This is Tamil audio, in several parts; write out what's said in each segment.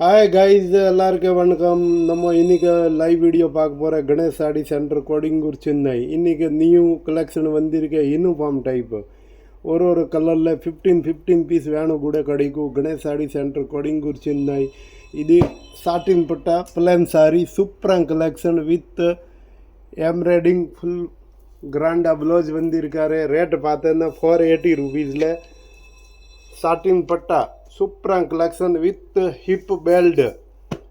ஹாய் கைஸ், எல்லாருக்கும் வணக்கம். நம்ம இன்றைக்கி லைவ் வீடியோ பார்க்க போகிற கணேஷ் சாடி சென்டர் கொடிங்கூர் சென்னை. இன்றைக்கி நியூ கலெக்ஷன் வந்திருக்க யூனிஃபார்ம் டைப்பு ஒரு கலரில் 15 பீஸ் வேணும் கூட கிடைக்கும். கணேஷ் சாடி சென்டர் கொடிங்கூர் சென்னை. இது சாட்டின் பட்டா பிளான் சாரி சூப்பராக கலெக்ஷன் வித் எம்ப்ராய்டிங் ஃபுல் கிராண்டாக ப்ளவுஸ் வந்திருக்காரு. ரேட்டு பார்த்தோன்னா 480 ருபீஸில் சாட்டின் பட்டா சூப்பராக கலெக்ஷன் வித் ஹிப் பெல்ட்.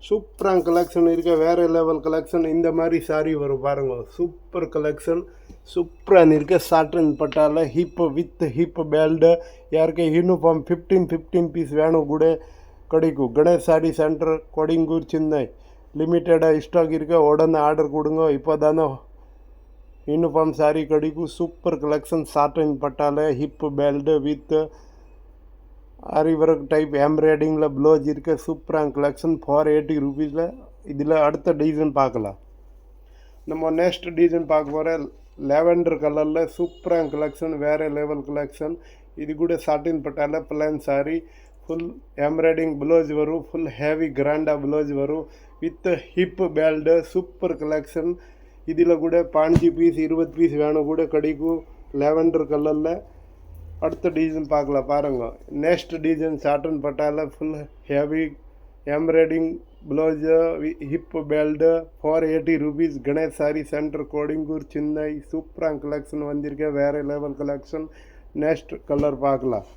சூப்பராக கலெக்ஷன் இருக்க வேறு லெவல் கலெக்ஷன். இந்த மாதிரி சாரி வரும் பாருங்க. சூப்பர் கலெக்ஷன் சூப்பராக இருக்க சாட்டின் பட்டாவில் வித் ஹிப் பெல்ட். யாருக்கு யூனிஃபார்ம் 15 பீஸ் வேணும் கூட கிடைக்கும். கணேஷ் சாடி சென்டர் கொடிங்கூர் சென்னை. லிமிட்டடாக ஸ்டாக் இருக்க, உடனே ஆர்டர் கொடுங்க. இப்போ தானே யூனிஃபார்ம் சாரி கிடைக்கும். சூப்பர் கலெக்ஷன் சாட்டின் பட்டாவில் hip belt with aari work type எம்ப்ராய்டிங்கில் ப்ளவுஸ் இருக்க சூப்பராக கலெக்ஷன் 480 ருபீஸில். இதில் அடுத்த டிசைன் பார்க்கலாம். நம்ம நெக்ஸ்ட் டிசைன் பார்க்க போகிற லேவெண்டர் கலரில் சூப்பராக கலெக்ஷன், வேறு லெவல் கலெக்ஷன். இது கூட சாட்டின் பட்டாவில் plain sari full embroidering blouse வரும். ஃபுல் ஹேவி கிராண்டாக ப்ளவுஸ் வரும் with hip belt. Super collection. இதில் கூட 5 பீஸ் 20 பீஸ் வேணும் கூட கிடைக்கும் லேவெண்டர் கலரில். அடுத்த டிசைன் பார்க்கலாம் பாருங்க. நெக்ஸ்ட் டிசைன் சாட்டன் பட்டாவில் full heavy embroidering blouse hip belt 480 rupees. Ganesh sari centre Kodungaiyur Chennai. சூப்பராக கலெக்ஷன் வந்திருக்க, வேறு லெவல் கலெக்ஷன். நெக்ஸ்ட் கலர் பார்க்கலாம்.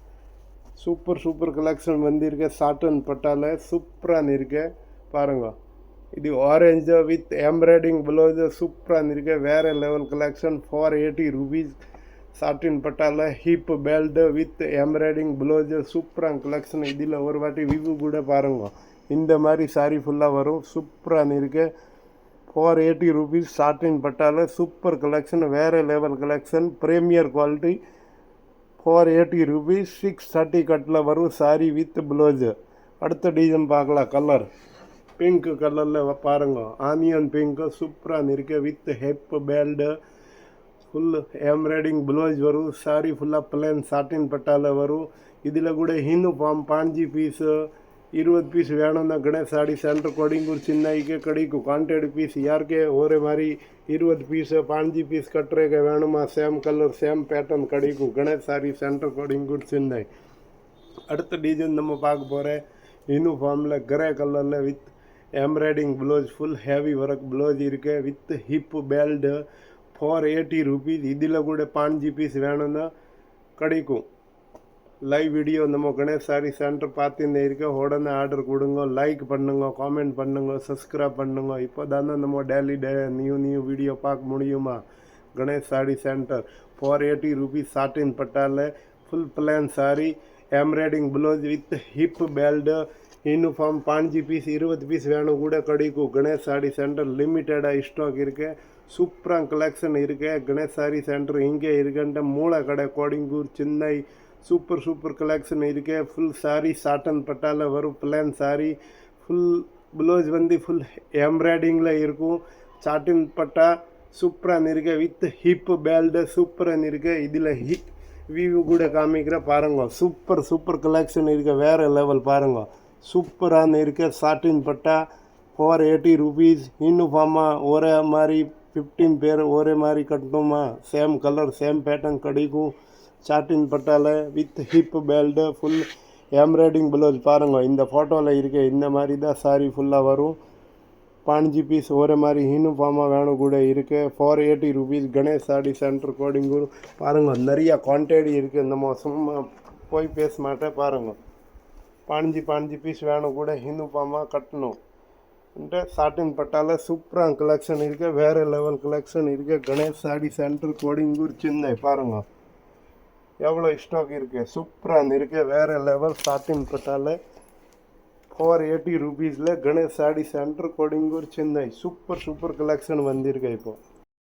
சூப்பர் கலெக்ஷன் வந்திருக்க சாட்டன் பட்டாவில் சூப்பராக இருக்க பாருங்க. இது ஆரஞ்சு வித் எம்ப்ராய்டிங் ப்ளவுஸ் சூப்பராக இருக்க, வேறு லெவல் கலெக்ஷன். 480 ருபீஸ். சாட்டின் பட்டாவில் hip belt with embroidering blouse சூப்பராக கலெக்ஷன். இதில் ஒரு வாட்டி வியூ கூட பாருங்க. இந்த மாதிரி சாரி ஃபுல்லாக வரும். சூப்பராக இருக்கு. 480 ருபீஸ். சாட்டின் பட்டாவில் சூப்பர் கலெக்ஷன், வேறு level collection. Premier quality. 480 rupees. 630 கட்டில் வரும் சாரி வித் ப்ளவுஸ். அடுத்த டிசைன் பார்க்கலாம். கலர் பிங்க் கலரில் பாருங்க. ஆனியன் பிங்க் சூப்பராக இருக்கு with hip belt full embroidering blouse வரும். சாரி ஃபுல்லாக பிளான் சாட்டின் பட்டாவில் வரும். இதில் கூட யூனிஃபார்ம் 5 பீஸ் 20 பீஸ் வேணும்னா கணேஷ் சாடி சென்டர் கோடிங்கூர் சென்னைக்கு கிடைக்கும். குவான்டிட்டி பீஸ் யாருக்கே ஒரே மாதிரி 20 பீஸ் 5 பீஸ் கட்டுறக்க வேணுமா, சேம் கலர் சேம் பேட்டர்ன் கிடைக்கும். கணேஷ் சாரி சென்டர் கோடிங்கூர் சென்னை. அடுத்த டிசைன் நம்ம பார்க்க போகிற யூனிஃபார்மில் கிரே கலரில் with embroidering blouse full heavy work blouse இருக்கு வித் ஹிப் பெல்ட் 480 ருபீஸ். இதில் கூட 5 பீஸ் வேணும்னா கிடைக்கும். லைவ் வீடியோ நம்ம கணேஷ் சாரி சென்டர் பார்த்துன்னு இருக்க, உடனே ஆர்டர் கொடுங்க. லைக் பண்ணுங்க, காமெண்ட் பண்ணுங்க, சப்ஸ்கிரைப் பண்ணுங்க. இப்போ தானே நம்ம டெய்லி நியூ வீடியோ பார்க்க முடியுமா. Ganesh sari centre 480 rupees. Satin பட்டாவில் full plain sari embroidering blouse with hip belt. Uniform 5 piece 20 piece வேணும் கூட கிடைக்கும். கணேஷ் சாரி சென்டர் லிமிட்டடாக ஸ்டாக் இருக்கு. சூப்பராக கலெக்ஷன் இருக்கு. கணேஷ் சாரி சென்டர் இங்கே இருக்குன்ற மூளை கடை கோடிங்கூர் சென்னை. சூப்பர் கலெக்ஷன் இருக்கு. ஃபுல் சாரி சாட்டன் பட்டாவில் வரும் பிளான் சாரி. ஃபுல் ப்ளவுஸ் வந்து ஃபுல் எம்ப்ராய்டிங்கில் இருக்கும். சாட்டின் பட்டா சூப்பராக இருக்கு வித் ஹிப் பெல்ட் சூப்பராக இருக்கு. இதில் வியூ கூட காமிக்கிற பாருங்க. சூப்பர் கலெக்ஷன் இருக்கு, வேறு லெவல் பாருங்க. சூப்பராக இருக்கு. சாட்டின் பட்டா 480 ருபீஸ். யூனிஃபார்மாக ஒரே மாதிரி 15 பேர் ஒரே மாதிரி கட்டணுமா, சேம் கலர் சேம் பேட்டர்ன் கிடைக்கும். சாட்டின் பட்டாவில் with hip belt full embroidering blouse பாருங்க. இந்த ஃபோட்டோவில் இருக்க இந்த மாதிரி தான் சாரி ஃபுல்லாக வரும். 5 பீஸ் ஒரே மாதிரி யூனிஃபார்மாக வேணும் கூட இருக்குது. 480 ருபீஸ். கணேஷ் சாடி சென்டர் கோடிங்கூர் பாருங்கள். நிறையா குவான்டிட்டி இருக்குது. நம்ம சும்மா போய் பேச மாட்டேன் பாருங்க. 5 பீஸ் வேணும் கூட யூனிஃபார்மாக கட்டணும். சாட்டின் பட்டாவில் சூப்பராக கலெக்ஷன் இருக்கு, வேறு லெவல் கலெக்ஷன் இருக்கு. கணேஷ் சாடி சென்டர் கோடிங்கூர் சென்னை பாருங்க. எவ்வளோ ஸ்டாக் இருக்கு. சூப்பராக இருக்கு, வேறு லெவல். சாட்டின் பட்டாவில் 480 ருபீஸில் Ganesh sari centre Kodungaiyur Chennai. Super collection வந்திருக்கு இப்போ.